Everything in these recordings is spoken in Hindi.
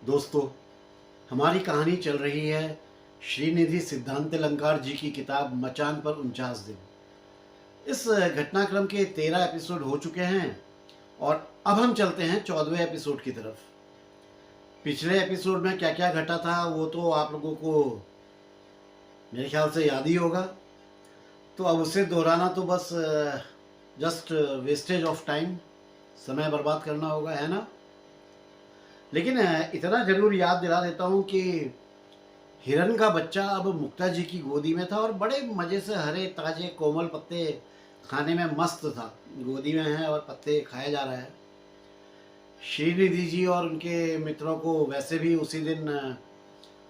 दोस्तों, हमारी कहानी चल रही है श्रीनिधि सिद्धांत अलंकार जी की किताब मचान पर 49 दिन। इस घटनाक्रम के 13 एपिसोड हो चुके हैं और अब हम चलते हैं 14वें एपिसोड की तरफ। पिछले एपिसोड में क्या क्या घटा था वो तो आप लोगों को मेरे ख्याल से याद ही होगा, तो अब उसे दोहराना तो बस जस्ट वेस्टेज ऑफ टाइम, समय बर्बाद करना होगा, है ना। लेकिन इतना जरूर याद दिला देता हूँ कि हिरन का बच्चा अब मुक्ता जी की गोदी में था और बड़े मज़े से हरे ताजे कोमल पत्ते खाने में मस्त था। गोदी में है और पत्ते खाया जा रहा है। श्रीनिधि जी और उनके मित्रों को वैसे भी उसी दिन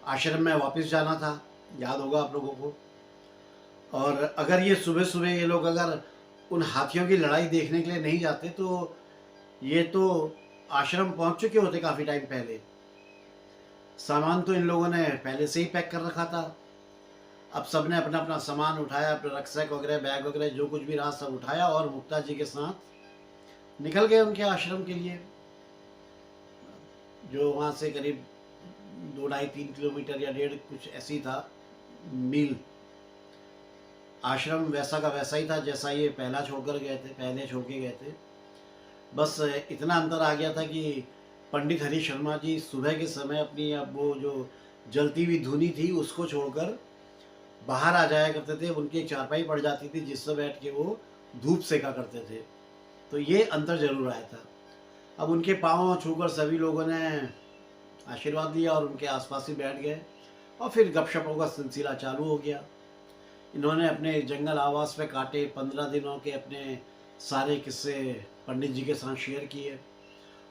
आश्रम में वापस जाना था, याद होगा आप लोगों को। और अगर ये सुबह सुबह ये लोग अगर उन हाथियों की लड़ाई देखने के लिए नहीं जाते तो ये तो आश्रम पहुंच चुके होते काफ़ी टाइम पहले। सामान तो इन लोगों ने पहले से ही पैक कर रखा था। अब सबने अपना अपना सामान उठाया, अपना रक्सैक वगैरह, बैग वगैरह जो कुछ भी रहा सब उठाया और मुक्ता जी के साथ निकल गए उनके आश्रम के लिए, जो वहाँ से करीब 2 ढाई 3 किलोमीटर या 1.5 कुछ ऐसी था मील। आश्रम वैसा का वैसा ही था जैसा ये पहले छोड़ के गए थे। बस इतना अंतर आ गया था कि पंडित हरी शर्मा जी सुबह के समय अपनी अब वो जो जलती हुई धुनी थी उसको छोड़कर बाहर आ जाया करते थे। उनकी एक चारपाई पड़ जाती थी जिससे बैठ के वो धूप सेका करते थे। तो ये अंतर जरूर आया था। अब उनके पाँव छूकर सभी लोगों ने आशीर्वाद दिया और उनके आसपास ही बैठ गए और फिर गपशपों का सिलसिला चालू हो गया। इन्होंने अपने जंगल आवास पे काटे 15 दिनों के अपने सारे किस्से पंडित जी के साथ शेयर किए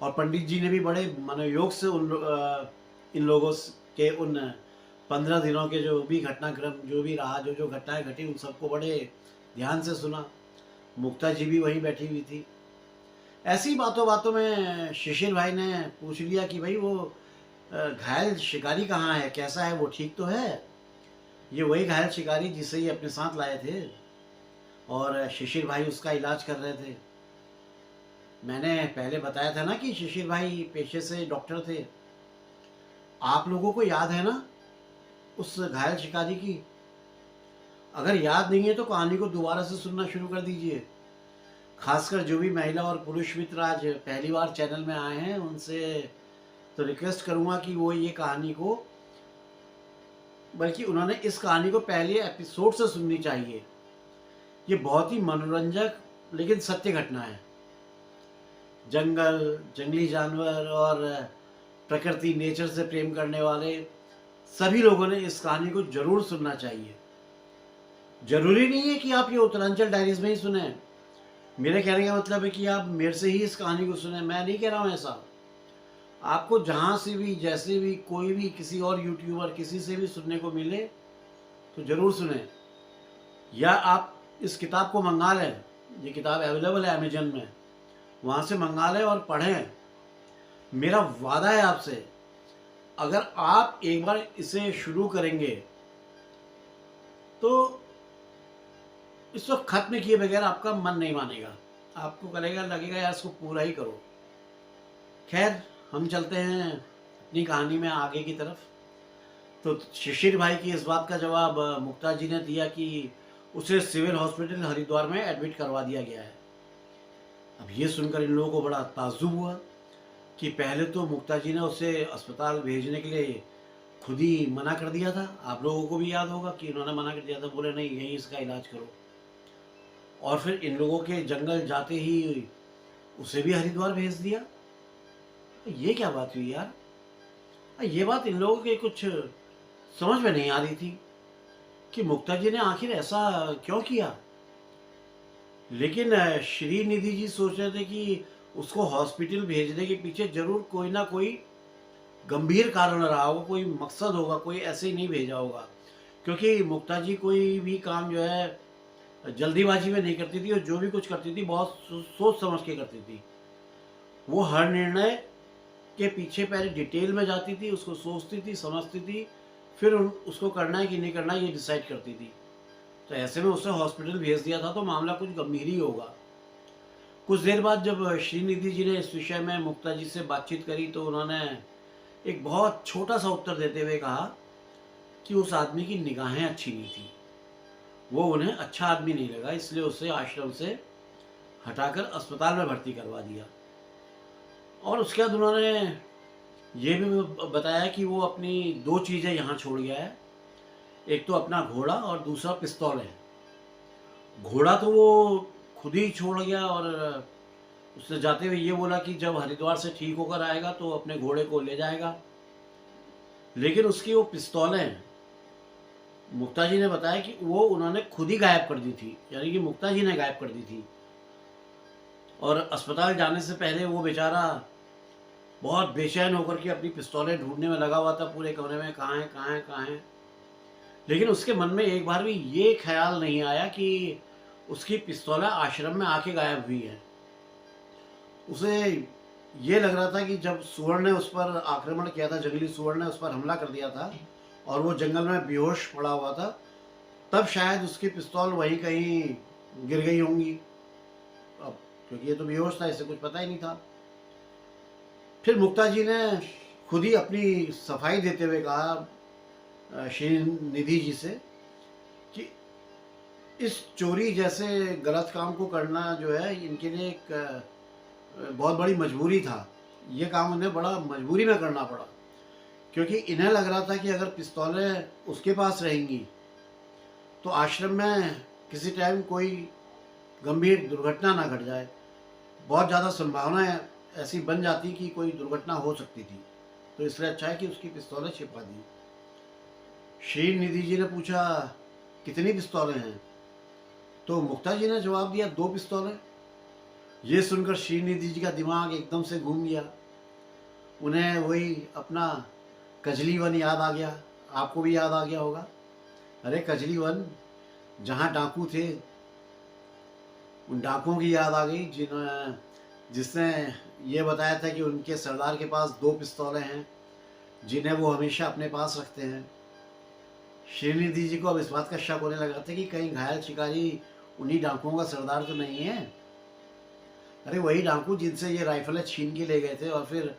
और पंडित जी ने भी बड़े मनोयोग से इन लोगों के उन 15 दिनों के जो भी घटनाक्रम जो भी रहा, जो जो घटनाएं घटी, उन सबको बड़े ध्यान से सुना। मुक्ता जी भी वहीं बैठी हुई थी। ऐसी बातों बातों में शिशिर भाई ने पूछ लिया कि भाई वो घायल शिकारी कहाँ है, कैसा है, वो ठीक तो है? ये वही घायल शिकारी जिसे ये अपने साथ लाए थे और शिशिर भाई उसका इलाज कर रहे थे। मैंने पहले बताया था ना कि शिशिर भाई पेशे से डॉक्टर थे। आप लोगों को याद है ना उस घायल शिकारी की? अगर याद नहीं है तो कहानी को दोबारा से सुनना शुरू कर दीजिए। खासकर जो भी महिला और पुरुष मित्र आज पहली बार चैनल में आए हैं उनसे तो रिक्वेस्ट करूंगा कि वो ये कहानी को, बल्कि उन्होंने इस कहानी को पहले एपिसोड से सुननी चाहिए। ये बहुत ही मनोरंजक लेकिन सत्य घटना है। जंगल, जंगली जानवर और प्रकृति, नेचर से प्रेम करने वाले सभी लोगों ने इस कहानी को जरूर सुनना चाहिए। जरूरी नहीं है कि आप ये उत्तरांचल डायरीज में ही सुने। मेरे कहने का मतलब है कि आप मेरे से ही इस कहानी को सुने। मैं नहीं कह रहा हूँ ऐसा। आपको जहाँ से भी, जैसे भी, कोई भी किसी और यूट्यूबर किसी से भी सुनने को मिले तो ज़रूर सुने, या आप इस किताब को मंगा लें। ये किताब अवेलेबल है अमेजन में, वहाँ से मंगा लें और पढ़ें। मेरा वादा है आपसे, अगर आप एक बार इसे शुरू करेंगे तो इस वक्त खत्म किए बगैर आपका मन नहीं मानेगा। आपको करेगा, लगेगा यार इसको पूरा ही करो। खैर, हम चलते हैं अपनी कहानी में आगे की तरफ। तो शिशिर भाई की इस बात का जवाब मुक्ता जी ने दिया कि उसे सिविल हॉस्पिटल हरिद्वार में एडमिट करवा दिया गया है। अब ये सुनकर इन लोगों को बड़ा ताज्जुब हुआ कि पहले तो मुक्ता जी ने उसे अस्पताल भेजने के लिए खुद ही मना कर दिया था। आप लोगों को भी याद होगा कि उन्होंने मना कर दिया था, बोले नहीं यहीं इसका इलाज करो। और फिर इन लोगों के जंगल जाते ही उसे भी हरिद्वार भेज दिया। ये क्या बात हुई यार? ये बात इन लोगों के कुछ समझ में नहीं आ रही थी कि मुक्ता जी ने आखिर ऐसा क्यों किया। लेकिन श्रीनिधि जी सोच रहे थे कि उसको हॉस्पिटल भेजने के पीछे जरूर कोई ना कोई गंभीर कारण रहा होगा, कोई मकसद होगा, कोई ऐसे ही नहीं भेजा होगा। क्योंकि मुक्ता जी कोई भी काम जो है जल्दीबाजी में नहीं करती थी और जो भी कुछ करती थी बहुत सोच समझ के करती थी। वो हर निर्णय के पीछे पहले डिटेल में जाती थी, उसको सोचती थी, समझती थी, फिर उसको करना है कि नहीं करना है ये डिसाइड करती थी। तो ऐसे में उसे हॉस्पिटल भेज दिया था तो मामला कुछ गंभीर ही होगा। कुछ देर बाद जब श्रीनिधि जी ने इस विषय में मुक्ता जी से बातचीत करी तो उन्होंने एक बहुत छोटा सा उत्तर देते हुए कहा कि उस आदमी की निगाहें अच्छी नहीं थी, वो उन्हें अच्छा आदमी नहीं लगा, इसलिए उसे आश्रम से हटाकर अस्पताल में भर्ती करवा दिया। और उसके बाद उन्होंने ये भी बताया कि वो अपनी 2 चीज़ें यहाँ छोड़ गया है, एक तो अपना घोड़ा और दूसरा पिस्तौल है। घोड़ा तो वो खुद ही छोड़ गया और उसने जाते हुए ये बोला कि जब हरिद्वार से ठीक होकर आएगा तो अपने घोड़े को ले जाएगा। लेकिन उसकी वो पिस्तौलें, मुक्ता जी ने बताया कि वो उन्होंने खुद ही गायब कर दी थी, यानी कि मुक्ता जी ने गायब कर दी थी। और अस्पताल जाने से पहले वो बेचारा बहुत बेचैन होकर के अपनी पिस्तौलें ढूंढने में लगा हुआ था पूरे कमरे में, कहाँ है कहाँ है कहाँ है। लेकिन उसके मन में एक बार भी ये ख्याल नहीं आया कि उसकी पिस्तौलें आश्रम में आके गायब हुई है। उसे ये लग रहा था कि जब सुअर ने उस पर आक्रमण किया था, जंगली सुअर ने उस पर हमला कर दिया था और वो जंगल में बेहोश पड़ा हुआ था, तब शायद उसकी पिस्तौल वहीं कहीं गिर गई होंगी। अब क्योंकि ये तो बेहोश था, इसे कुछ पता ही नहीं था। फिर मुक्ता जी ने खुद ही अपनी सफाई देते हुए कहा श्रीनिधि जी से कि इस चोरी जैसे गलत काम को करना जो है इनके लिए एक बहुत बड़ी मजबूरी था। ये काम उन्हें बड़ा मजबूरी में करना पड़ा, क्योंकि इन्हें लग रहा था कि अगर पिस्तौलें उसके पास रहेंगी तो आश्रम में किसी टाइम कोई गंभीर दुर्घटना ना घट जाए। बहुत ज़्यादा संभावनाएं ऐसी बन जाती कि कोई दुर्घटना हो सकती थी, तो इसलिए अच्छा है कि उसकी पिस्तौलें छिपा दी। श्रीनिधि जी ने पूछा कितनी पिस्तौलें हैं, तो मुक्ता जी ने जवाब दिया 2 पिस्तौलें। ये सुनकर श्रीनिधि जी का दिमाग एकदम से घूम गया। उन्हें वही अपना कजली वन याद आ गया। आपको भी याद आ गया होगा, अरे कजली वन, जहाँ डाकू थे, उन डाकुओं की याद आ गई जिसने ये बताया था कि उनके सरदार के पास 2 पिस्तौलें हैं जिन्हें वो हमेशा अपने पास रखते हैं। श्रीनिधि जी को अब इस बात का शक होने लगा था कि कहीं घायल शिकारी उन्हीं डाकुओं का सरदार तो नहीं है। अरे वही डाकू जिनसे ये राइफलें छीन के ले गए थे और फिर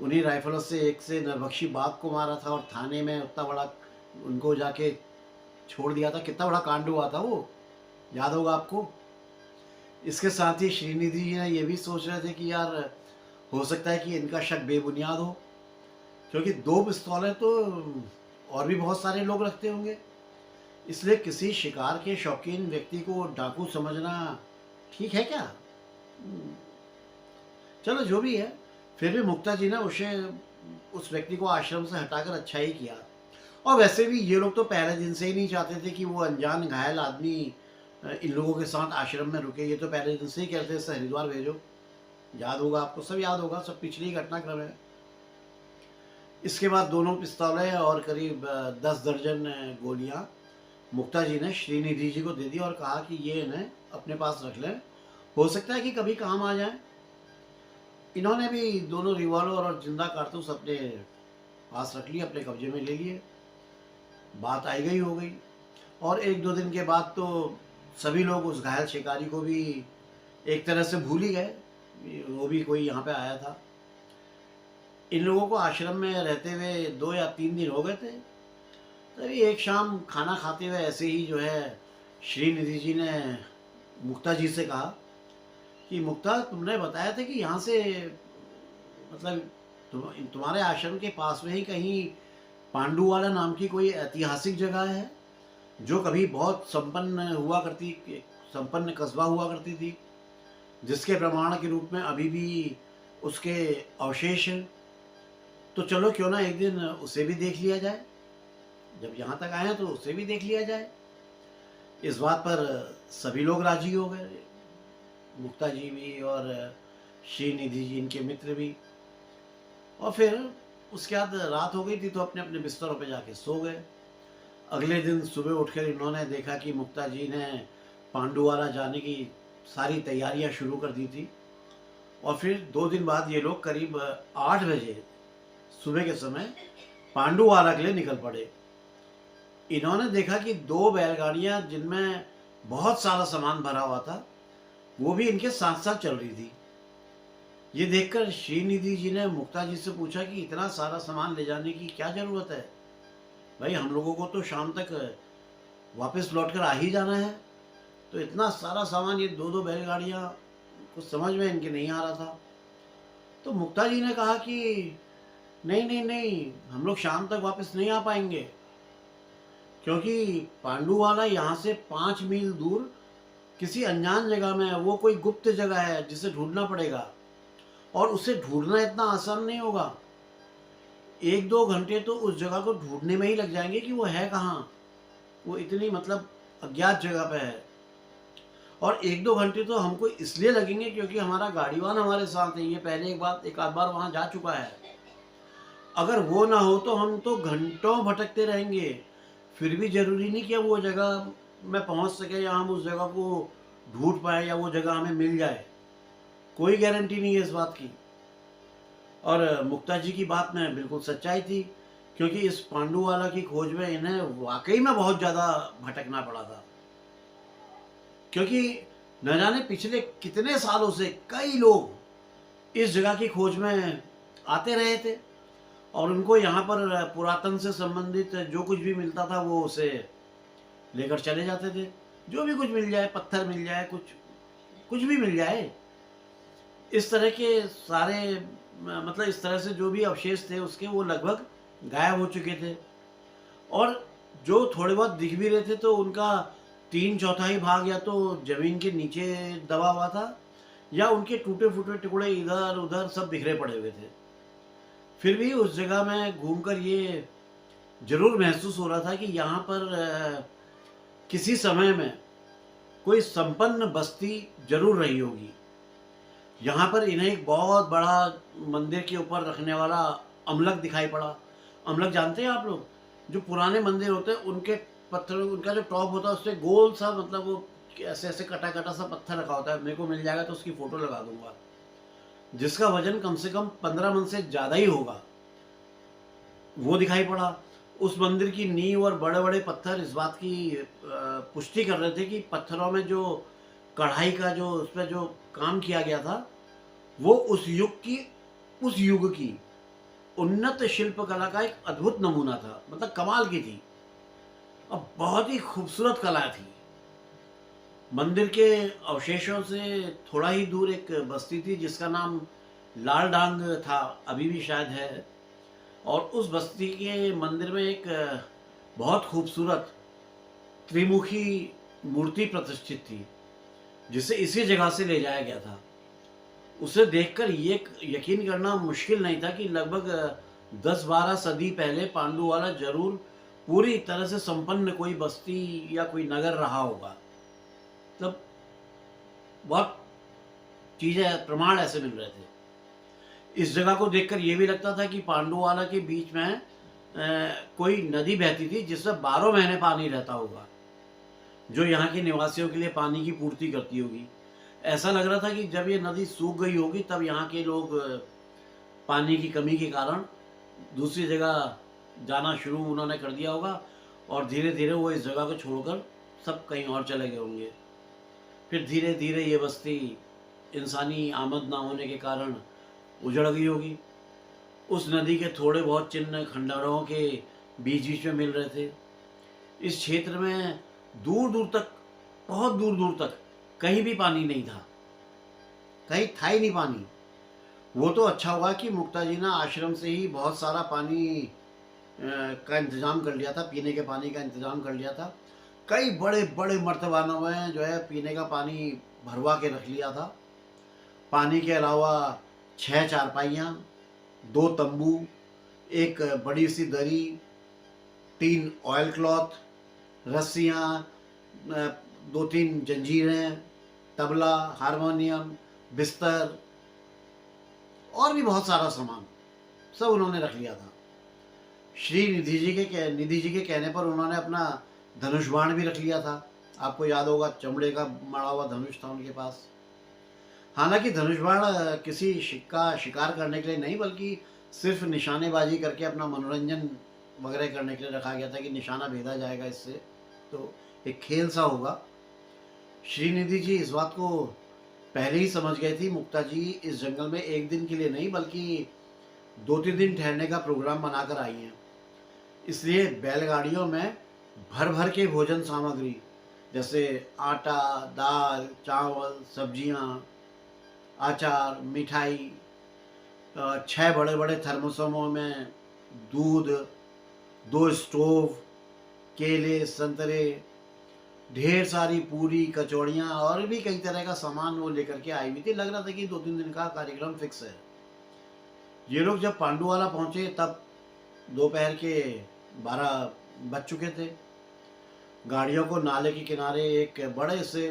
उन्हीं राइफलों से एक से नरभक्षी बाघ को मारा था और थाने में उतना बड़ा उनको जाके छोड़ दिया था। कितना बड़ा कांड हुआ था वो, याद होगा आपको। इसके साथ ही श्रीनिधि जी ने ये भी सोच रहे थे कि यार हो सकता है कि इनका शक बेबुनियाद हो, क्योंकि 2 पिस्तौलें तो और भी बहुत सारे लोग रखते होंगे, इसलिए किसी शिकार के शौकीन व्यक्ति को डाकू समझना ठीक है क्या? चलो जो भी है, फिर भी मुक्ता जी ने उस व्यक्ति को आश्रम से हटाकर अच्छा ही किया। और वैसे भी ये लोग तो पहले दिन से ही नहीं चाहते थे कि वो अनजान घायल आदमी इन लोगों के साथ आश्रम में रुके। ये तो पहले दिन से ही कहते थे हरिद्वार भेजो। याद होगा आपको, सब याद होगा, सब पिछली घटनाक्रम है। इसके बाद दोनों पिस्तौलें और करीब 10 दर्जन गोलियां मुक्ता जी ने श्रीनिधि जी को दे दी और कहा कि ये इन्हें अपने पास रख लें, हो सकता है कि कभी काम आ जाए। इन्होंने भी दोनों रिवॉल्वर और जिंदा कारतूस अपने पास रख लिए, अपने कब्जे में ले लिए। बात आई गई हो गई। और 1-2 दिन के बाद तो सभी लोग उस घायल शिकारी को भी एक तरह से भूल ही गए, वो भी कोई यहाँ पे आया था। इन लोगों को आश्रम में रहते हुए 2 या 3 दिन हो गए थे। तभी एक शाम खाना खाते हुए ऐसे ही जो है श्रीनिधि जी ने मुक्ता जी से कहा कि मुक्ता, तुमने बताया था कि यहाँ से मतलब तुम्हारे आश्रम के पास में ही कहीं पांडुवाला नाम की कोई ऐतिहासिक जगह है जो कभी बहुत संपन्न कस्बा हुआ करती थी, जिसके प्रमाण के रूप में अभी भी उसके अवशेष हैं। तो चलो क्यों ना एक दिन उसे भी देख लिया जाए, जब यहाँ तक आए हैं तो उसे भी देख लिया जाए। इस बात पर सभी लोग राजी हो गए, मुक्ता जी भी और श्रीनिधि जी इनके मित्र भी। और फिर उसके बाद रात हो गई थी तो अपने अपने बिस्तरों पे जाके सो गए। अगले दिन सुबह उठकर इन्होंने देखा कि मुक्ता जी ने पांडुवाला जाने की सारी तैयारियां शुरू कर दी थी। और फिर 2 दिन बाद ये लोग करीब 8 बजे सुबह के समय पांडुवाला के लिए निकल पड़े। इन्होंने देखा कि 2 बैलगाड़ियां जिनमें बहुत सारा सामान भरा हुआ था वो भी इनके साथ साथ चल रही थी। ये देखकर श्रीनिधि जी ने मुक्ता जी से पूछा कि इतना सारा सामान ले जाने की क्या ज़रूरत है? भाई हम लोगों को तो शाम तक वापस लौट कर आ ही जाना है, तो इतना सारा सामान, ये 2-2 बैलगाड़ियाँ, कुछ समझ में इनके नहीं आ रहा था। तो मुक्ता जी ने कहा कि नहीं, नहीं, नहीं, हम लोग शाम तक वापस नहीं आ पाएँगे, क्योंकि पांडुवाला यहाँ से 5 मील दूर किसी अनजान जगह में है, वो कोई गुप्त जगह है जिसे ढूँढना पड़ेगा, और उसे ढूँढना इतना आसान नहीं होगा। 1-2 घंटे तो उस जगह को ढूँढने में ही लग जाएँगे कि वो है कहाँ। वो इतनी मतलब अज्ञात जगह पे है, और 1-2 घंटे तो हमको इसलिए लगेंगे क्योंकि हमारा गाड़ीवान हमारे साथ है, ये पहले एक आध बार वहाँ जा चुका है। अगर वो ना हो तो हम तो घंटों भटकते रहेंगे, फिर भी ज़रूरी नहीं कि अब वो जगह में पहुँच सके या हम उस जगह को ढूँढ पाएँ या वो जगह हमें मिल जाए। कोई गारंटी नहीं है इस बात की। और मुक्ता जी की बात में बिल्कुल सच्चाई थी, क्योंकि इस पांडुवाला की खोज में इन्हें वाक़ई में बहुत ज़्यादा भटकना पड़ा था। क्योंकि न जाने पिछले कितने सालों से कई लोग इस जगह की खोज में आते रहे थे, और उनको यहाँ पर पुरातन से संबंधित जो कुछ भी मिलता था वो उसे लेकर चले जाते थे। जो भी कुछ मिल जाए, पत्थर मिल जाए, कुछ कुछ भी मिल जाए, इस तरह के सारे मतलब इस तरह से जो भी अवशेष थे उसके, वो लगभग गायब हो चुके थे। और जो थोड़े बहुत दिख भी रहे थे तो उनका 3/4 भाग या तो ज़मीन के नीचे दबा हुआ था, या उनके टूटे-फूटे टुकड़े इधर-उधर सब बिखरे पड़े हुए थे। फिर भी उस जगह में घूमकर ये ज़रूर महसूस हो रहा था कि यहाँ पर किसी समय में कोई संपन्न बस्ती ज़रूर रही होगी। यहाँ पर इन्हें एक बहुत बड़ा मंदिर के ऊपर रखने वाला अमलक दिखाई पड़ा। अमलक जानते हैं आप लोग? जो पुराने मंदिर होते हैं उनके पत्थरों, उनका जो टॉप होता है उससे गोल सा, मतलब वो ऐसे-ऐसे कटा-कटा सा पत्थर रखा होता है। मेरे को मिल जाएगा तो उसकी फ़ोटो लगा दूँगा। जिसका वज़न कम से कम 15 मन से ज़्यादा ही होगा। वो दिखाई पड़ा। उस मंदिर की नींव और बड़े-बड़े पत्थर इस बात की पुष्टि कर रहे थे कि पत्थरों में जो कढ़ाई का जो उसपे जो काम किया गया था, वो उस युग की उन्नत शिल्पकला का एक अद्भुत नमूना था, मतलब कमाल की थी और बहुत ही खूबसूरत कला थी। मंदिर के अवशेषों से थोड़ा ही दूर एक बस्ती थी जिसका नाम लाल डांग था, अभी भी शायद है। और उस बस्ती के मंदिर में एक बहुत खूबसूरत त्रिमुखी मूर्ति प्रतिष्ठित थी, जिसे इसी जगह से ले जाया गया था। उसे देखकर ये यकीन करना मुश्किल नहीं था कि लगभग 10-12 सदी पहले पांडुवाला जरूर पूरी तरह से संपन्न कोई बस्ती या कोई नगर रहा होगा। मतलब बहुत चीज़ें, प्रमाण ऐसे मिल रहे थे। इस जगह को देखकर ये भी लगता था कि पांडुवाला के बीच में कोई नदी बहती थी जिसमें 12 महीने पानी रहता होगा, जो यहाँ के निवासियों के लिए पानी की पूर्ति करती होगी। ऐसा लग रहा था कि जब ये नदी सूख गई होगी तब यहाँ के लोग पानी की कमी के कारण दूसरी जगह जाना शुरू उन्होंने कर दिया होगा, और धीरे धीरे वो इस जगह को छोड़कर सब कहीं और चले गए होंगे। फिर धीरे धीरे ये बस्ती इंसानी आमद ना होने के कारण उजड़ गई होगी। उस नदी के थोड़े बहुत चिन्ह खंडहरों के बीच बीच में मिल रहे थे। इस क्षेत्र में दूर दूर तक, बहुत दूर दूर तक कहीं भी पानी नहीं था, कहीं था ही नहीं पानी। वो तो अच्छा हुआ कि मुक्ता जी ने आश्रम से ही बहुत सारा पानी का इंतज़ाम कर लिया था, पीने के पानी का इंतज़ाम कर लिया था। कई बड़े बड़े मर्तबानों में जो है पीने का पानी भरवा के रख लिया था। पानी के अलावा 6 चारपाइयाँ, 2 तंबू, एक बड़ी सी दरी, 3 ऑयल क्लॉथ, रस्सियाँ, 2-3 जंजीरें, तबला, हारमोनियम, बिस्तर और भी बहुत सारा सामान सब उन्होंने रख लिया था। श्री निधि जी के कहने पर उन्होंने अपना धनुष बाण भी रख लिया था। आपको याद होगा चमड़े का मड़ा हुआ धनुष था उनके पास। हालांकि धनुष बाण किसी शिकार करने के लिए नहीं, बल्कि सिर्फ निशानेबाजी करके अपना मनोरंजन वगैरह करने के लिए रखा गया था कि निशाना भेदा जाएगा इससे, तो एक खेल सा होगा। श्रीनिधि जी इस बात को पहले ही समझ गए थी मुक्ता जी इस जंगल में एक दिन के लिए नहीं बल्कि 2-3 दिन ठहरने का प्रोग्राम बनाकर आई हैं। इसलिए बैलगाड़ियों में भर-भर के भोजन सामग्री जैसे आटा, दाल, चावल, सब्जियाँ, अचार, मिठाई 6 बड़े-बड़े थर्मसों में दूध, 2 स्टोव, केले, संतरे, ढेर सारी पूरी, कचौड़ियाँ और भी कई तरह का सामान वो लेकर के आई हुई थी। लग रहा था कि 2-3 दिन का कार्यक्रम फिक्स है। ये लोग जब पांडुवाला पहुँचे तब दोपहर के 12 बज चुके थे। गाड़ियों को नाले के किनारे एक बड़े से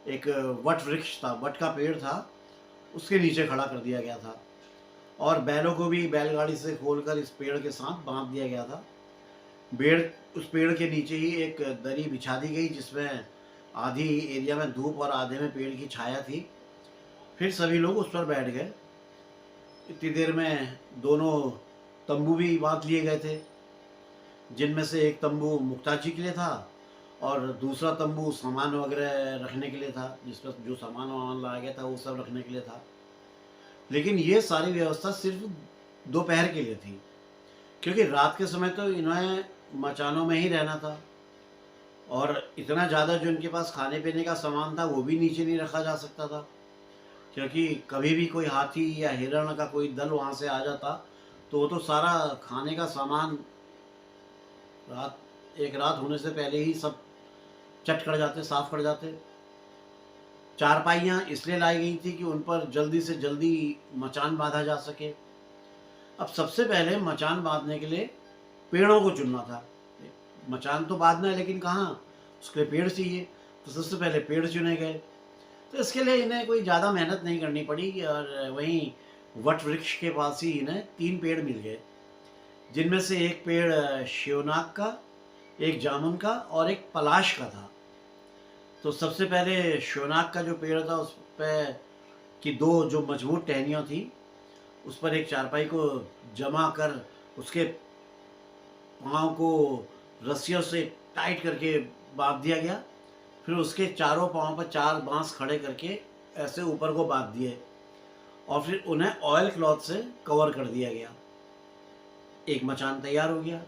एक वट वृक्ष था, वट का पेड़ था, उसके नीचे खड़ा कर दिया गया था और बैलों को भी बैलगाड़ी से खोलकर इस पेड़ के साथ बांध दिया गया था। उस पेड़ के नीचे ही एक दरी बिछा दी गई जिसमें आधी एरिया में धूप और आधे में पेड़ की छाया थी। फिर सभी लोग उस पर बैठ गए। इतनी देर में दोनों तंबू भी बांध लिए गए थे, जिनमें से एक तंबू मुक्ता जी के लिए था और दूसरा तंबू सामान वगैरह रखने के लिए था, जिस पर जो सामान वामान लाया गया था वो सब रखने के लिए था। लेकिन ये सारी व्यवस्था सिर्फ दोपहर के लिए थी, क्योंकि रात के समय तो इन्हें मचानों में ही रहना था और इतना ज़्यादा जो इनके पास खाने पीने का सामान था वो भी नीचे नहीं रखा जा सकता था, क्योंकि कभी भी कोई हाथी या हिरण का कोई दल वहाँ से आ जाता तो वो तो सारा खाने का सामान एक रात होने से पहले ही सब चट कर जाते, साफ कर जाते। चारपाइयाँ इसलिए लाई गई थी कि उन पर जल्दी से जल्दी मचान बांधा जा सके। अब सबसे पहले मचान बांधने के लिए पेड़ों को चुनना था। मचान तो बांधना है लेकिन कहाँ, उसके लिए पेड़ चाहिए, तो सबसे पहले पेड़ चुने गए। तो इसके लिए इन्हें कोई ज़्यादा मेहनत नहीं करनी पड़ी और वहीं वट वृक्ष के पास ही इन्हें 3 पेड़ मिल गए, जिनमें से एक पेड़ शिवनाग का, एक जामुन का और एक पलाश का था। तो सबसे पहले शिवनाग का जो पेड़ था उस पे की 2 जो मजबूत टहनियाँ थी, उस पर एक चारपाई को जमा कर उसके पाँव को रस्सियों से टाइट करके बांध दिया गया। फिर उसके चारों पाँव पर 4 बांस खड़े करके ऐसे ऊपर को बांध दिए और फिर उन्हें ऑयल क्लॉथ से कवर कर दिया गया। एक मचान तैयार हो गया।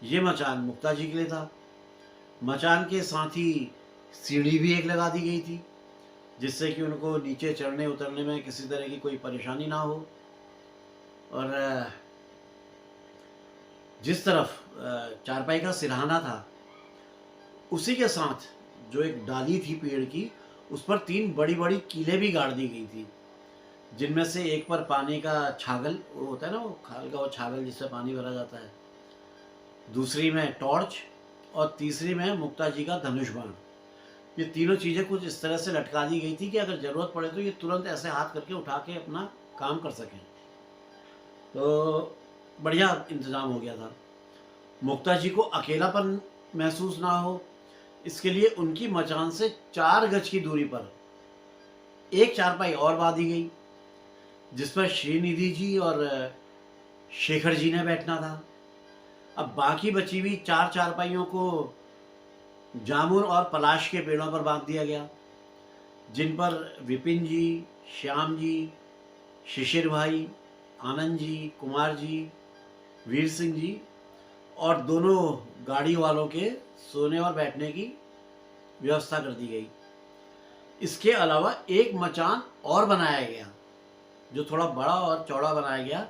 ये मचान मुक्ता जी के लिए था। मचान के साथ ही सीढ़ी भी एक लगा दी गई थी, जिससे कि उनको नीचे चढ़ने उतरने में किसी तरह की कोई परेशानी ना हो। और जिस तरफ चारपाई का सिरहाना था, उसी के साथ जो एक डाली थी पेड़ की, उस पर 3 बड़ी-बड़ी कीलें भी गाड़ दी गई थी, जिनमें से एक पर पानी का छागल, वो होता है ना, वो खाल का वो छागल जिससे पानी भरा जाता है, दूसरी में टॉर्च और तीसरी में मुक्ता जी का धनुष बाण। ये तीनों चीज़ें कुछ इस तरह से लटका दी गई थी कि अगर ज़रूरत पड़े तो ये तुरंत ऐसे हाथ करके उठा के अपना काम कर सकें। तो बढ़िया इंतज़ाम हो गया था। मुक्ता जी को अकेलापन महसूस ना हो, इसके लिए उनकी मचान से 4 गज की दूरी पर एक चारपाई और बांधी गई, जिस पर श्रीनिधि जी और शेखर जी ने बैठना था। अब बाकी बची हुई 4 चारपाइयों को जामुन और पलाश के पेड़ों पर बांध दिया गया, जिन पर विपिन जी, श्याम जी, शिशिर भाई, आनंद जी, कुमार जी, वीर सिंह जी और दोनों गाड़ी वालों के सोने और बैठने की व्यवस्था कर दी गई। इसके अलावा एक मचान और बनाया गया, जो थोड़ा बड़ा और चौड़ा बनाया गया,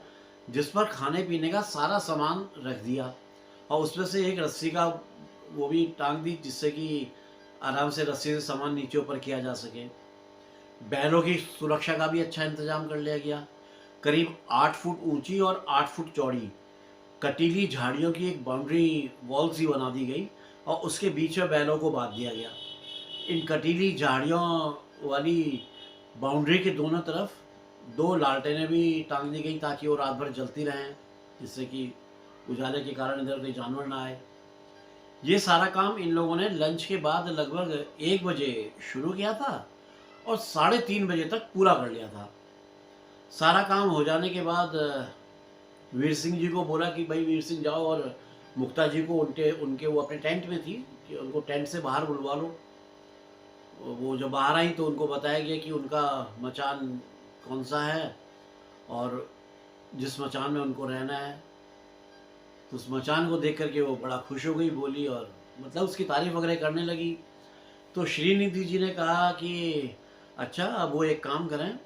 जिस पर खाने पीने का सारा सामान रख दिया और उसमें से एक रस्सी का वो भी टांग दी, जिससे कि आराम से रस्सी से सामान नीचे ऊपर किया जा सके। बैलों की सुरक्षा का भी अच्छा इंतजाम कर लिया गया। करीब 8 फुट ऊंची और 8 फुट चौड़ी कटीली झाड़ियों की एक बाउंड्री वॉल सी बना दी गई और उसके बीच में बैलों को बांध दिया गया। इन कटीली झाड़ियों वाली बाउंड्री के दोनों तरफ 2 लालटेनें भी टांग दी गई ताकि वो रात भर जलती रहें, जिससे कि उजाले के कारण इधर कोई जानवर ना आए। ये सारा काम इन लोगों ने लंच के बाद लगभग 1 बजे शुरू किया था और 3:30 बजे तक पूरा कर लिया था। सारा काम हो जाने के बाद वीर सिंह जी को बोला कि भाई वीर सिंह जाओ और मुक्ता जी को उनके उनके वो अपने टेंट में थी कि उनको टेंट से बाहर बुलवा लो। वो जब बाहर आई तो उनको बताया गया कि उनका मचान कौन सा है और जिस मचान में उनको रहना है। तो उस मचान को देख कर के वो बड़ा खुश हो गई, बोली और मतलब उसकी तारीफ़ वगैरह करने लगी। तो श्रीनिधि जी ने कहा कि अच्छा, अब वो एक काम करें,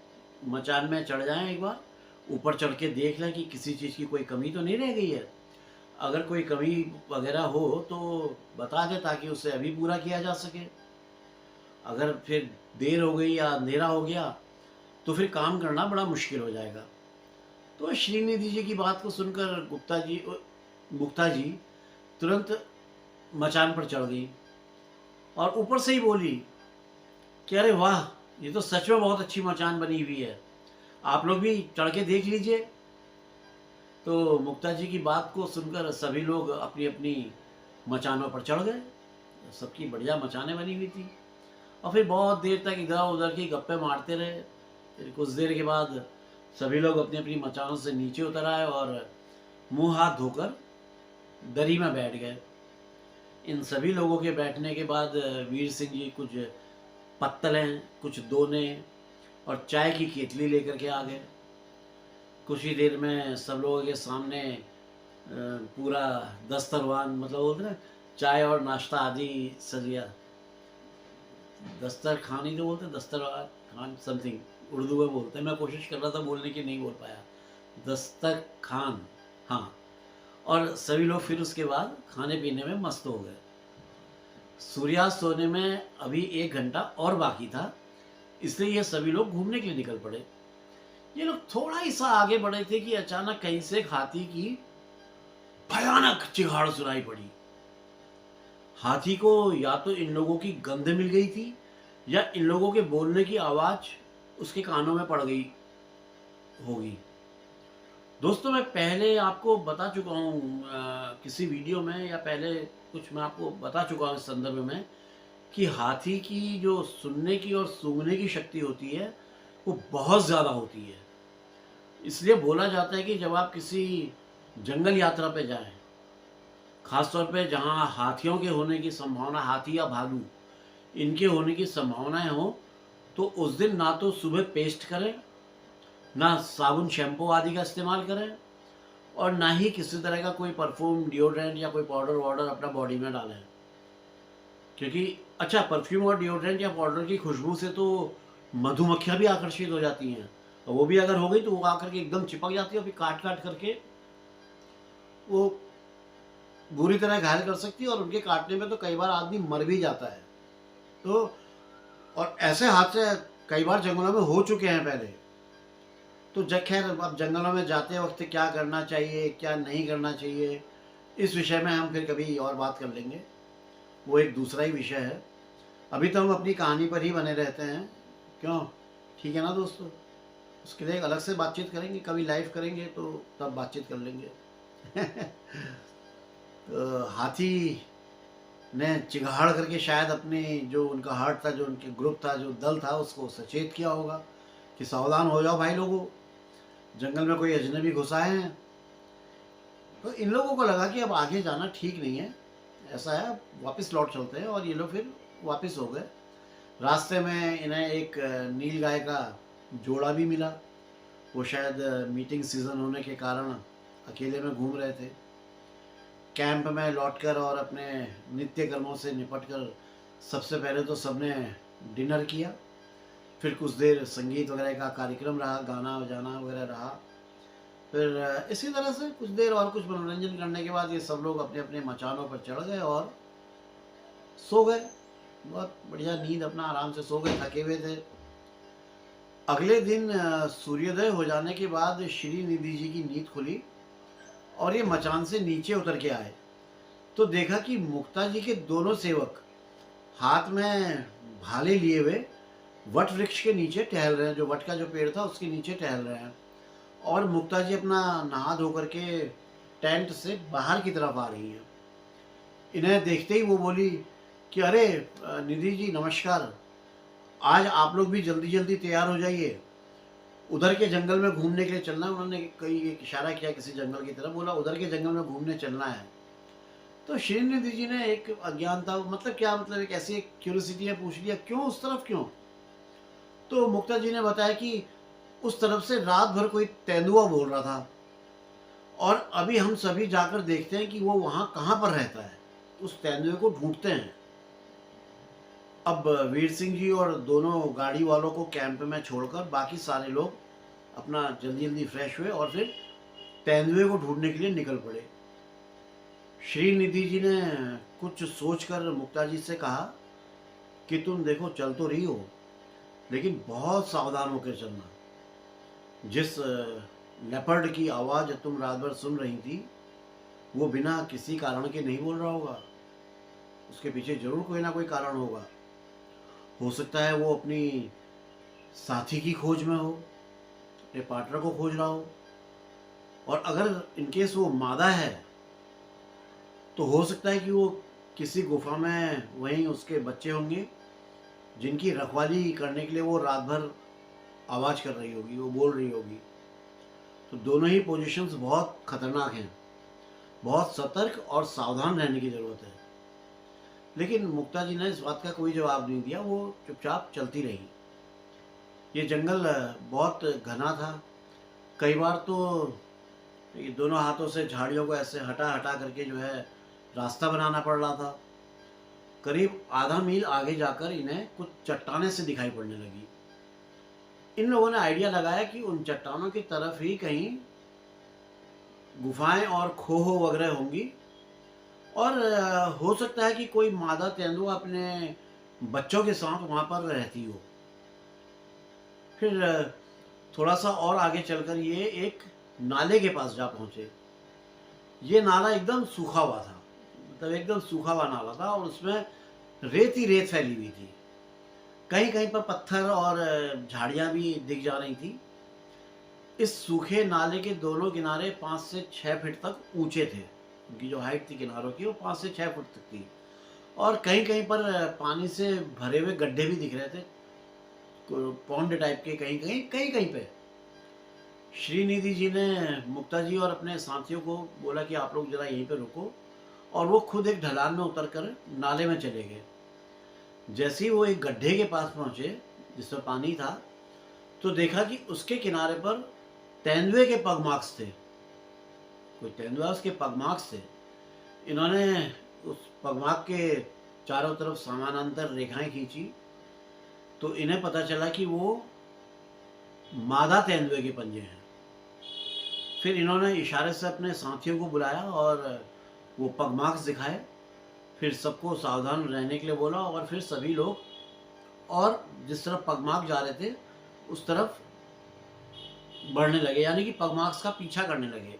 मचान में चढ़ जाएं, एक बार ऊपर चढ़ के देख लें कि किसी चीज़ की कोई कमी तो नहीं रह गई है। अगर कोई कमी वगैरह हो तो बता दें ताकि उसे अभी पूरा किया जा सके। अगर फिर देर हो गई या अंधेरा हो गया तो फिर काम करना बड़ा मुश्किल हो जाएगा। तो श्रीनिधि जी की बात को सुनकर मुक्ता जी तुरंत मचान पर चढ़ गई और ऊपर से ही बोली कि अरे वाह, ये तो सच में बहुत अच्छी मचान बनी हुई है, आप लोग भी चढ़ के देख लीजिए। तो मुक्ता जी की बात को सुनकर सभी लोग अपनी अपनी मचानों पर चढ़ गए। सबकी बढ़िया मचानें बनी हुई थी और फिर बहुत देर तक इधर उधर की गप्पे मारते रहे। फिर कुछ देर के बाद सभी लोग अपनी अपनी मचानों से नीचे उतर आए और मुंह हाथ धोकर दरी में बैठ गए। इन सभी लोगों के बैठने के बाद वीर सिंह जी कुछ पत्तलें, कुछ दोने और चाय की केतली लेकर के आ गए। कुछ ही देर में सब लोगों के सामने पूरा दस्तरखान, मतलब बोलते ना चाय और नाश्ता आदि सज गया। दस्तरखान ही तो बोलते, दस्तरखान समथिंग उर्दू में बोलते हैं। मैं कोशिश कर रहा था बोलने की, नहीं बोल पाया। दस्तरखान, हाँ। और सभी लोग फिर उसके बाद खाने पीने में मस्त हो गए। सूर्यास्त होने में अभी 1 घंटा और बाकी था, इसलिए ये सभी लोग घूमने के लिए निकल पड़े। ये लोग थोड़ा ही सा आगे बढ़े थे कि अचानक कहीं से एक हाथी की भयानक चिहाड़ सुनाई पड़ी। हाथी को या तो इन लोगों की गंध मिल गई थी या इन लोगों के बोलने की आवाज उसके कानों में पड़ गई होगी। दोस्तों, मैं पहले आपको बता चुका हूँ किसी वीडियो में, या पहले कुछ मैं आपको बता चुका हूँ इस संदर्भ में, कि हाथी की जो सुनने की और सूंघने की शक्ति होती है वो बहुत ज़्यादा होती है। इसलिए बोला जाता है कि जब आप किसी जंगल यात्रा पे जाएं, खासतौर पे जहाँ हाथियों के होने की संभावना, हाथी या भालू इनके होने की संभावनाएं हो, तो उस दिन ना तो सुबह पेस्ट करें, ना साबुन शैम्पू आदि का इस्तेमाल करें और ना ही किसी तरह का कोई परफ्यूम, डिओड्रेंट या कोई पाउडर वाउडर अपना बॉडी में डालें। क्योंकि अच्छा, परफ्यूम और डिओड्रेंट या पाउडर की खुशबू से तो मधुमक्खियाँ भी आकर्षित हो जाती हैं, और वो भी अगर हो गई तो वो आकर के एकदम चिपक जाती है और फिर काट काट करके वो बुरी तरह घायल कर सकती है, और उनके काटने में तो कई बार आदमी मर भी जाता है। तो और ऐसे हादसे कई बार जंगलों में हो चुके हैं पहले। तो खैर, अब जंगलों में जाते वक्त क्या करना चाहिए, क्या नहीं करना चाहिए, इस विषय में हम फिर कभी और बात कर लेंगे। वो एक दूसरा ही विषय है। अभी तो हम अपनी कहानी पर ही बने रहते हैं, क्यों? ठीक है ना दोस्तों? उसके लिए एक अलग से बातचीत करेंगे, कभी लाइव करेंगे तो तब बातचीत कर लेंगे। तो हाथी ने चिघाड़ करके शायद अपने जो उनका हर्ट था, जो उनके ग्रुप था, जो दल था, उसको सचेत किया होगा कि सावधान हो जाओ भाई लोगों, जंगल में कोई अजनबी घुस आए हैं। तो इन लोगों को लगा कि अब आगे जाना ठीक नहीं है, ऐसा है, वापस लौट चलते हैं, और ये लोग फिर वापस हो गए। रास्ते में इन्हें एक नील गाय का जोड़ा भी मिला। वो शायद मीटिंग सीजन होने के कारण अकेले में घूम रहे थे। कैंप में लौटकर और अपने नित्य कर्मों से निपटकर सबसे पहले तो सबने डिनर किया, फिर कुछ देर संगीत वगैरह का कार्यक्रम रहा, गाना बजाना वगैरह रहा। फिर इसी तरह से कुछ देर और कुछ मनोरंजन करने के बाद ये सब लोग अपने अपने मचानों पर चढ़ गए और सो गए। बहुत बढ़िया नींद, अपना आराम से सो गए, थके हुए थे। अगले दिन सूर्योदय हो जाने के बाद श्रीनिधि जी की नींद खुली और ये मचान से नीचे उतर के आए तो देखा कि मुक्ता जी के दोनों सेवक हाथ में भाले लिए हुए वट वृक्ष के नीचे टहल रहे हैं। जो वट का जो पेड़ था उसके नीचे टहल रहे हैं, और मुक्ता जी अपना नहा धो करके टेंट से बाहर की तरफ आ रही हैं। इन्हें देखते ही वो बोली कि अरे निधि जी नमस्कार, आज आप लोग भी जल्दी जल्दी तैयार हो जाइए, उधर के जंगल में घूमने के लिए चलना है। उन्होंने कई एक इशारा किया किसी जंगल की तरफ, बोला उधर के जंगल में घूमने चलना है। तो श्रीनिधि जी ने एक अज्ञानता, मतलब क्या, मतलब एक ऐसी एक क्यूरियोसिटी है, पूछ लिया क्यों उस तरफ क्यों। तो मुक्ता जी ने बताया कि उस तरफ से रात भर कोई तेंदुआ बोल रहा था, और अभी हम सभी जाकर देखते हैं कि वो वहाँ कहाँ पर रहता है, उस तेंदुए को ढूंढते हैं। अब वीर सिंह जी और दोनों गाड़ी वालों को कैंप में छोड़कर बाकी सारे लोग अपना जल्दी जल्दी फ्रेश हुए और फिर तेंदुए को ढूंढने के लिए निकल पड़े। श्रीनिधि जी ने कुछ सोचकर मुक्ता जी से कहा कि तुम देखो चल तो रही हो, लेकिन बहुत सावधान होकर चलना। जिस लेपर्ड की आवाज़ तुम रात भर सुन रही थी, वो बिना किसी कारण के नहीं बोल रहा होगा, उसके पीछे जरूर कोई ना कोई कारण होगा। हो सकता है वो अपनी साथी की खोज में हो, अपने पार्टनर को खोज रहा हो, और अगर इनकेस वो मादा है तो हो सकता है कि वो किसी गुफा में वहीं उसके बच्चे होंगे, जिनकी रखवाली करने के लिए वो रात भर आवाज़ कर रही होगी, वो बोल रही होगी। तो दोनों ही पोजीशंस बहुत खतरनाक हैं, बहुत सतर्क और सावधान रहने की ज़रूरत है। लेकिन मुक्ता जी ने इस बात का कोई जवाब नहीं दिया, वो चुपचाप चलती रही। ये जंगल बहुत घना था, कई बार तो ये दोनों हाथों से झाड़ियों को ऐसे हटा हटा करके जो है रास्ता बनाना पड़ रहा था। करीब आधा मील आगे जाकर इन्हें कुछ चट्टानें से दिखाई पड़ने लगी। इन लोगों ने आइडिया लगाया कि उन चट्टानों की तरफ ही कहीं गुफाएं और खोह वगैरह होंगी, और हो सकता है कि कोई मादा तेंदुआ अपने बच्चों के साथ वहां पर रहती हो। फिर थोड़ा सा और आगे चलकर ये एक नाले के पास जा पहुंचे। ये नाला एकदम सूखा हुआ था, मतलब एकदम सूखा हुआ नाला था, और उसमें रेत ही रेत फैली हुई थी। कहीं कहीं पर पत्थर और झाड़ियां भी दिख जा रही थी। इस सूखे नाले के दोनों किनारे 5 से 6 फीट तक ऊंचे थे। उनकी जो हाइट थी किनारों की, वो 5 से 6 फुट तक थी, और कहीं कहीं पर पानी से भरे हुए गड्ढे भी दिख रहे थे, पौंड टाइप के, कहीं कहीं कहीं कहीं पे। श्रीनिधि जी ने मुक्ता जी और अपने साथियों को बोला कि आप लोग जरा यहीं पे रुको, और वो खुद एक ढलान में उतरकर नाले में चले गए। जैसे ही वो एक गड्ढे के पास पहुंचे जिसमें पानी था, तो देखा कि उसके किनारे पर तेंदुए के पग मार्क्स थे। कोई तेंदुआ, उसके पग मार्क्स थे। इन्होंने उस पग मार्क के चारों तरफ समानांतर रेखाएं खींची, तो इन्हें पता चला कि वो मादा तेंदुए के पंजे हैं। फिर इन्होंने इशारे से अपने साथियों को बुलाया और वो पग मार्क्स दिखाए, फिर सबको सावधान रहने के लिए बोला, और फिर सभी लोग और जिस तरफ पग मार्क जा रहे थे उस तरफ बढ़ने लगे, यानी कि पग मार्क्स का पीछा करने लगे।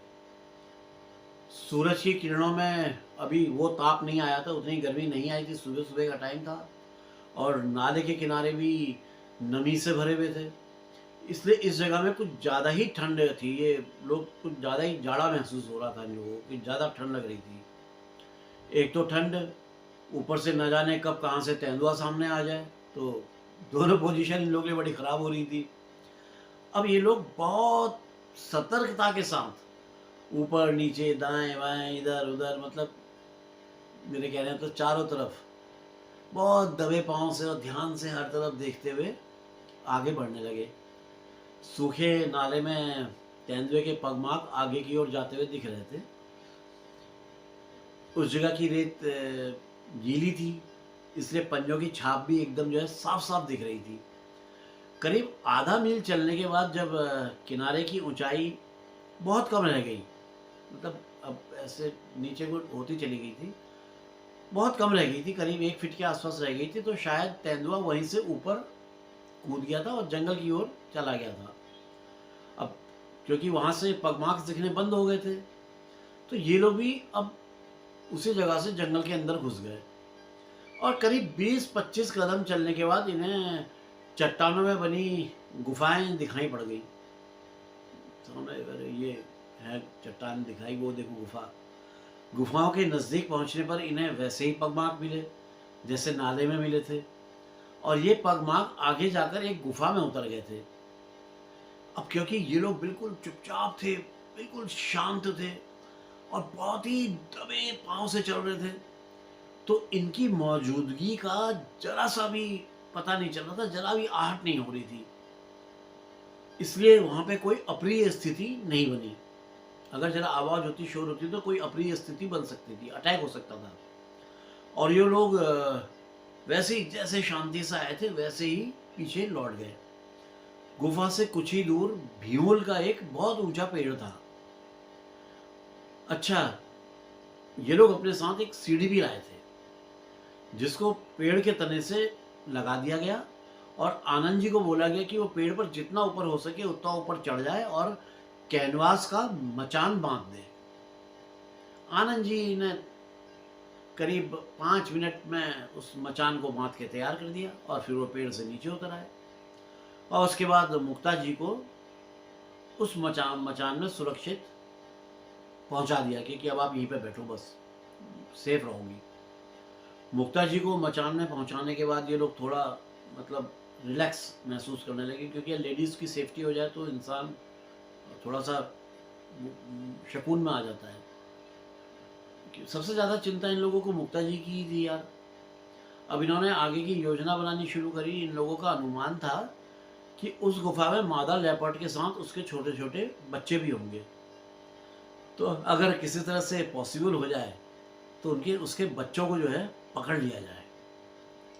सूरज की किरणों में अभी वो ताप नहीं आया था, उतनी गर्मी नहीं आई थी, सुबह सुबह का टाइम था, और नाले के किनारे भी नमी से भरे हुए थे, इसलिए इस जगह में कुछ ज़्यादा ही ठंड थी। ये लोग कुछ ज़्यादा ही जाड़ा महसूस हो रहा था इन लोगों को, ज़्यादा ठंड लग रही थी। एक तो ठंड, ऊपर से न जाने कब कहाँ से तेंदुआ सामने आ जाए, तो दोनों पोजीशन इन लोगों के लिए बड़ी ख़राब हो रही थी। अब ये लोग बहुत सतर्कता के साथ ऊपर नीचे दाएं बाएं इधर उधर, मतलब मेरे कहने हैं तो चारों तरफ बहुत दबे पाँव से और ध्यान से हर तरफ देखते हुए आगे बढ़ने लगे। सूखे नाले में तेंदुए के पगमार्क आगे की ओर जाते हुए दिख रहे थे। उस जगह की रेत गीली थी, इसलिए पंजों की छाप भी एकदम जो है साफ साफ दिख रही थी। करीब आधा मील चलने के बाद जब किनारे की ऊंचाई बहुत कम रह गई, मतलब अब ऐसे नीचे को होती चली गई थी, बहुत कम रह गई थी, करीब 1 फीट के आसपास रह गई थी, तो शायद तेंदुआ वहीं से ऊपर कूद गया था और जंगल की ओर चला गया था। अब क्योंकि वहाँ से पगमार्क्स दिखने बंद हो गए थे, तो ये लोग भी अब उसी जगह से जंगल के अंदर घुस गए, और करीब 20-25 कदम चलने के बाद इन्हें चट्टानों में बनी गुफाएं दिखाई पड़ गई। सामने अरे ये है चट्टान दिखाई, वो देखो गुफा। गुफाओं के नज़दीक पहुंचने पर इन्हें वैसे ही पगमार्क मिले जैसे नाले में मिले थे, और ये पगमार्क आगे जाकर एक गुफा में उतर गए थे। अब क्योंकि ये लोग बिल्कुल चुपचाप थे, बिल्कुल शांत थे, और बहुत ही दबे पाँव से चल रहे थे। तो इनकी मौजूदगी का जरा सा भी पता नहीं चल रहा था, जरा भी आहट नहीं हो रही थी। इसलिए वहाँ पे कोई अप्रिय स्थिति नहीं बनी। अगर जरा आवाज़ होती, शोर होती तो कोई अप्रिय स्थिति बन सकती थी, अटैक हो सकता था। और ये लोग वैसे ही जैसे शांति से आए थे वैसे ही पीछे लौट गए। गुफा से कुछ ही दूर भीमुल का एक बहुत ऊंचा पेड़ था। अच्छा, ये लोग अपने साथ एक सीढ़ी भी लाए थे, जिसको पेड़ के तने से लगा दिया गया और आनंद जी को बोला गया कि वो पेड़ पर जितना ऊपर हो सके उतना ऊपर चढ़ जाए और कैनवास का मचान बांध दे। आनंद जी ने करीब 5 मिनट में उस मचान को बांध के तैयार कर दिया और फिर वो पेड़ से नीचे उतर आए और उसके बाद मुक्ता जी को उस मचान में सुरक्षित पहुंचा दिया कि अब आप यहीं पे बैठो, बस सेफ रहोगी। मुक्ता जी को मचान में पहुंचाने के बाद ये लोग थोड़ा मतलब रिलैक्स महसूस करने लगे, क्योंकि लेडीज़ की सेफ्टी हो जाए तो इंसान थोड़ा सा शकून में आ जाता है। सबसे ज़्यादा चिंता इन लोगों को मुक्ता जी की थी यार। अब इन्होंने आगे की योजना बनानी शुरू करी। इन लोगों का अनुमान था कि उस गुफा में मादा लेपर्ड के साथ उसके छोटे छोटे बच्चे भी होंगे। तो अगर किसी तरह से पॉसिबल हो जाए तो उनके उसके बच्चों को जो है पकड़ लिया जाए।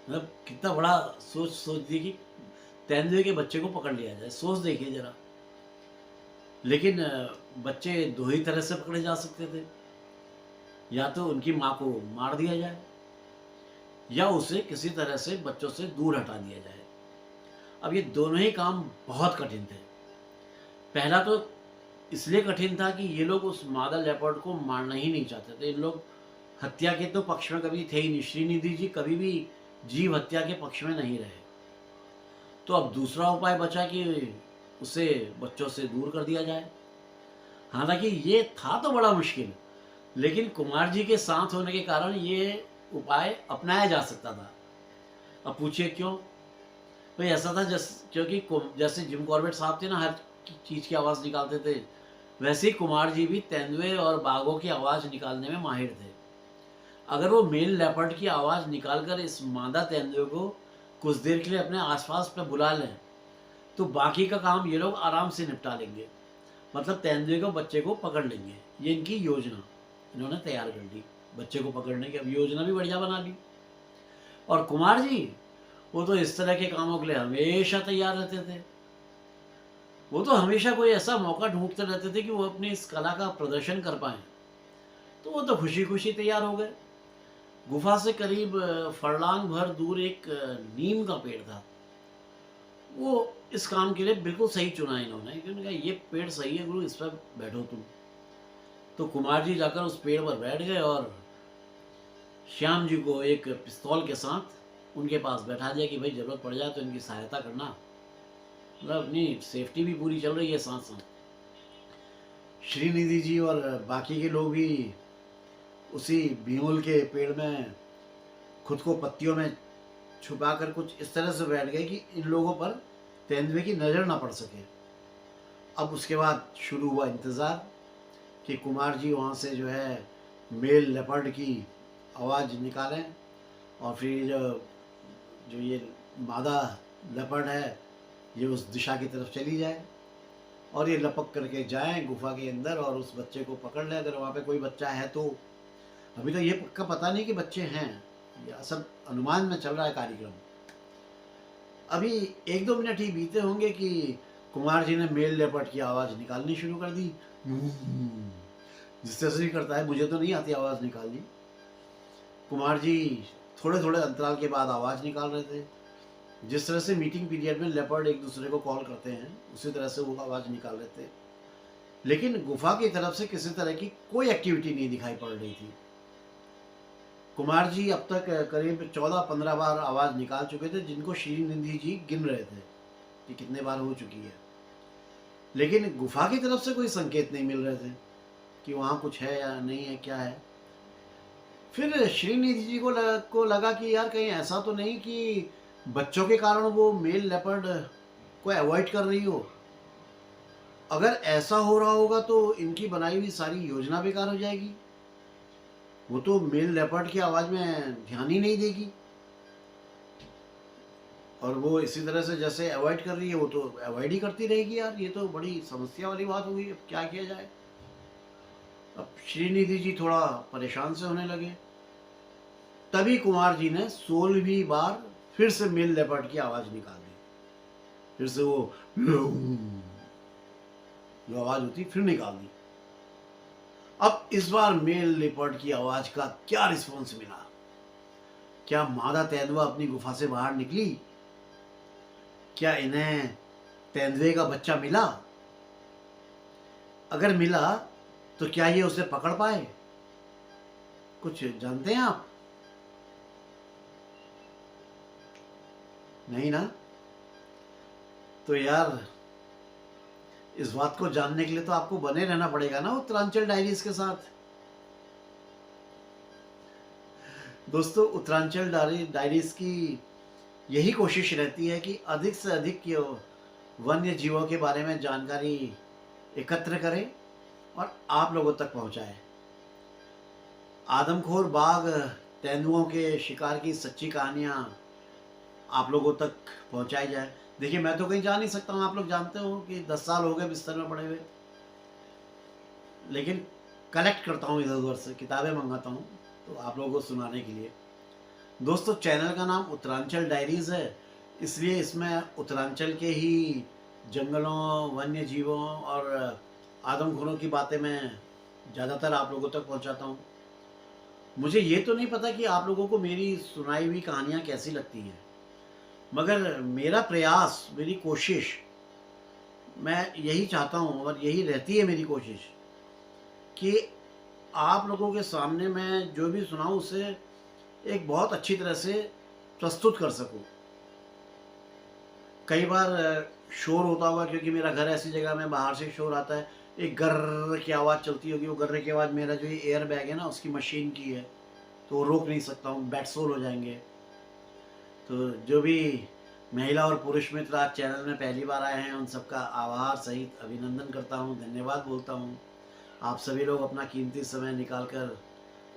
मतलब कितना बड़ा सोच दी कि तेंदुए के बच्चे को पकड़ लिया जाए, सोच देखिए जरा। लेकिन बच्चे दो ही तरह से पकड़े जा सकते थे, या तो उनकी माँ को मार दिया जाए या उसे किसी तरह से बच्चों से दूर हटा दिया जाए। अब ये दोनों ही काम बहुत कठिन थे। पहला तो इसलिए कठिन था कि ये लोग उस मादा लेपर्ड को मारना ही नहीं चाहते थे। इन लोग हत्या के तो पक्ष में कभी थे ही नहीं। श्रीनिधि जी कभी भी जीव हत्या के पक्ष में नहीं रहे। तो अब दूसरा उपाय बचा कि उसे बच्चों से दूर कर दिया जाए। हालांकि ये था तो बड़ा मुश्किल, लेकिन कुमार जी के साथ होने के कारण ये उपाय अपनाया जा सकता था। अब पूछिए क्यों? भाई ऐसा था क्योंकि जैसे जिम कॉर्बेट साहब थे ना, हर चीज़ की आवाज़ निकालते थे, वैसे ही कुमार जी भी तेंदुए और बाघों की आवाज़ निकालने में माहिर थे। अगर वो मेल लेपर्ड की आवाज़ निकालकर इस मादा तेंदुए को कुछ देर के लिए अपने आसपास पे बुला लें तो बाकी का काम ये लोग आराम से निपटा लेंगे। मतलब तेंदुए को बच्चे को पकड़ लेंगे। ये इनकी योजना इन्होंने तैयार कर ली बच्चे को पकड़ने की। अब योजना भी बढ़िया बना ली। और कुमार जी वो तो इस तरह के कामों के लिए हमेशा तैयार रहते थे। वो तो हमेशा कोई ऐसा मौका ढूंढते रहते थे कि वो अपनी इस कला का प्रदर्शन कर पाए। तो वो तो खुशी खुशी तैयार हो गए। गुफा से करीब फरलांग भर दूर एक नीम का पेड़ था। वो इस काम के लिए बिल्कुल सही चुना इन्होंने। उन्होंने कहा ये पेड़ सही है गुरु, इस पर बैठो तुम। तो कुमार जी जाकर उस पेड़ पर बैठ गए और श्याम जी को एक पिस्तौल के साथ उनके पास बैठा दिया कि भाई ज़रूरत पड़ जाए तो इनकी सहायता करना। मतलब अपनी सेफ्टी भी पूरी चल रही है साथ साथ। श्रीनिधि जी और बाकी के लोग भी उसी भीमुल के पेड़ में खुद को पत्तियों में छुपाकर कुछ इस तरह से बैठ गए कि इन लोगों पर तेंदुए की नज़र ना पड़ सके। अब उसके बाद शुरू हुआ इंतज़ार कि कुमार जी वहाँ से जो है मेल लेपर्ड की आवाज़ निकालें और फिर जो ये मादा लेपर्ड है ये उस दिशा की तरफ चली जाए और ये लपक करके जाएं गुफा के अंदर और उस बच्चे को पकड़ लें, अगर वहाँ पे कोई बच्चा है तो। अभी तो ये पक्का पता नहीं कि बच्चे हैं, या सब अनुमान में चल रहा है कार्यक्रम। अभी 1-2 मिनट ही बीते होंगे कि कुमार जी ने मेल लेपर्ड की आवाज़ निकालनी शुरू कर दी। जिस तरह से भी करता है, मुझे तो नहीं आती आवाज़ निकालनी। कुमार जी थोड़े थोड़े अंतराल के बाद आवाज़ निकाल रहे थे। जिस तरह से मीटिंग पीरियड में लेपर्ड एक दूसरे को कॉल करते हैं उसी तरह से वो आवाज़ निकाल रहे थे। लेकिन गुफा की तरफ से किसी तरह की कोई एक्टिविटी नहीं दिखाई पड़ रही थी। कुमार जी अब तक करीब 14-15 बार आवाज़ निकाल चुके थे, जिनको श्रीनिधि जी गिन रहे थे कि कितने बार हो चुकी है। लेकिन गुफा की तरफ से कोई संकेत नहीं मिल रहे थे कि वहाँ कुछ है या नहीं है, क्या है। फिर श्रीनिधि जी को लगा कि यार कहीं ऐसा तो नहीं कि बच्चों के कारण वो मेल लेपर्ड को अवॉइड कर रही हो। अगर ऐसा हो रहा होगा तो इनकी बनाई हुई सारी योजना बेकार हो जाएगी। वो तो मेल लेपर्ड की आवाज़ में ध्यान ही नहीं देगी, और वो इसी तरह से जैसे अवॉइड कर रही है वो तो अवॉइड ही करती रहेगी। यार ये तो बड़ी समस्या वाली बात हो गई। अब क्या किया जाए। अब श्रीनिधि जी थोड़ा परेशान से होने लगे। तभी कुमार जी ने 16वीं बार फिर से मेल लेपर्ड की आवाज़ निकाल दी। फिर से वो जो आवाज़ होती फिर निकाल दी। अब इस बार मेल लेपर्ड की आवाज़ का क्या रिस्पॉन्स मिला? क्या मादा तेंदुआ अपनी गुफा से बाहर निकली? क्या इन्हें तेंदुए का बच्चा मिला? अगर मिला तो क्या ये उसे पकड़ पाए? कुछ जानते हैं आप? नहीं ना? तो यार इस बात को जानने के लिए तो आपको बने रहना पड़ेगा ना उत्तरांचल डायरीज के साथ। दोस्तों, उत्तरांचल डायरीज की यही कोशिश रहती है कि अधिक से अधिक वन्य जीवों के बारे में जानकारी एकत्र करें और आप लोगों तक पहुंचाएं। आदमखोर बाघ तेंदुओं के शिकार की सच्ची कहानियां आप लोगों तक पहुंचाई जाए। देखिए, मैं तो कहीं जा नहीं सकता हूँ। आप लोग जानते हो कि 10 साल हो गए बिस्तर में पड़े हुए, लेकिन कलेक्ट करता हूँ इधर उधर से, किताबें मंगाता हूँ तो आप लोगों को सुनाने के लिए। दोस्तों, चैनल का नाम उत्तरांचल डायरीज़ है, इसलिए इसमें उत्तरांचल के ही जंगलों, वन्य जीवों और आदमखोरों की बातें मैं ज़्यादातर आप लोगों तक पहुंचाता हूं। मुझे ये तो नहीं पता कि आप लोगों को मेरी सुनाई हुई कहानियां कैसी लगती हैं, मगर मेरा प्रयास, मेरी कोशिश, मैं यही चाहता हूं और यही रहती है मेरी कोशिश कि आप लोगों के सामने मैं जो भी सुनाऊं उसे एक बहुत अच्छी तरह से प्रस्तुत कर सकूं। कई बार शोर होता होगा क्योंकि मेरा घर ऐसी जगह में बाहर से शोर आता है। एक गर्र की आवाज़ चलती होगी, वो गर्र की आवाज़ मेरा जो ये एयर बैग है ना उसकी मशीन की है, तो वो रोक नहीं सकता हूँ, बेडसोल हो जाएंगे। तो जो भी महिला और पुरुष मित्र आज चैनल में पहली बार आए हैं उन सबका आभार सहित अभिनंदन करता हूँ, धन्यवाद बोलता हूँ। आप सभी लोग अपना कीमती समय निकाल कर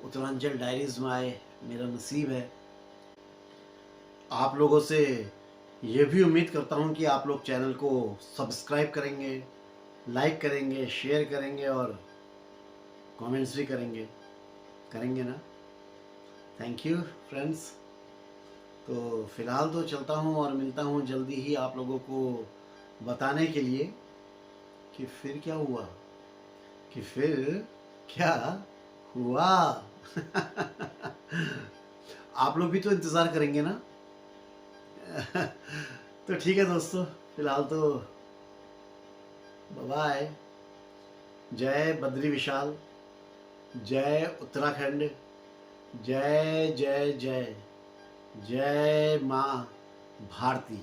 उत्तरांचल डायरीज में आए, मेरा नसीब है। आप लोगों से ये भी उम्मीद करता हूँ कि आप लोग चैनल को सब्सक्राइब करेंगे, लाइक करेंगे, शेयर करेंगे और कमेंट्स भी करेंगे ना? Thank you friends. तो फ़िलहाल तो चलता हूँ और मिलता हूँ जल्दी ही आप लोगों को बताने के लिए कि फिर क्या हुआ, कि फिर क्या हुआ। आप लोग भी तो इंतज़ार करेंगे ना? तो ठीक है दोस्तों, फिलहाल तो बाय। जय बद्री विशाल, जय उत्तराखंड, जय जय जय, जय माँ भारती।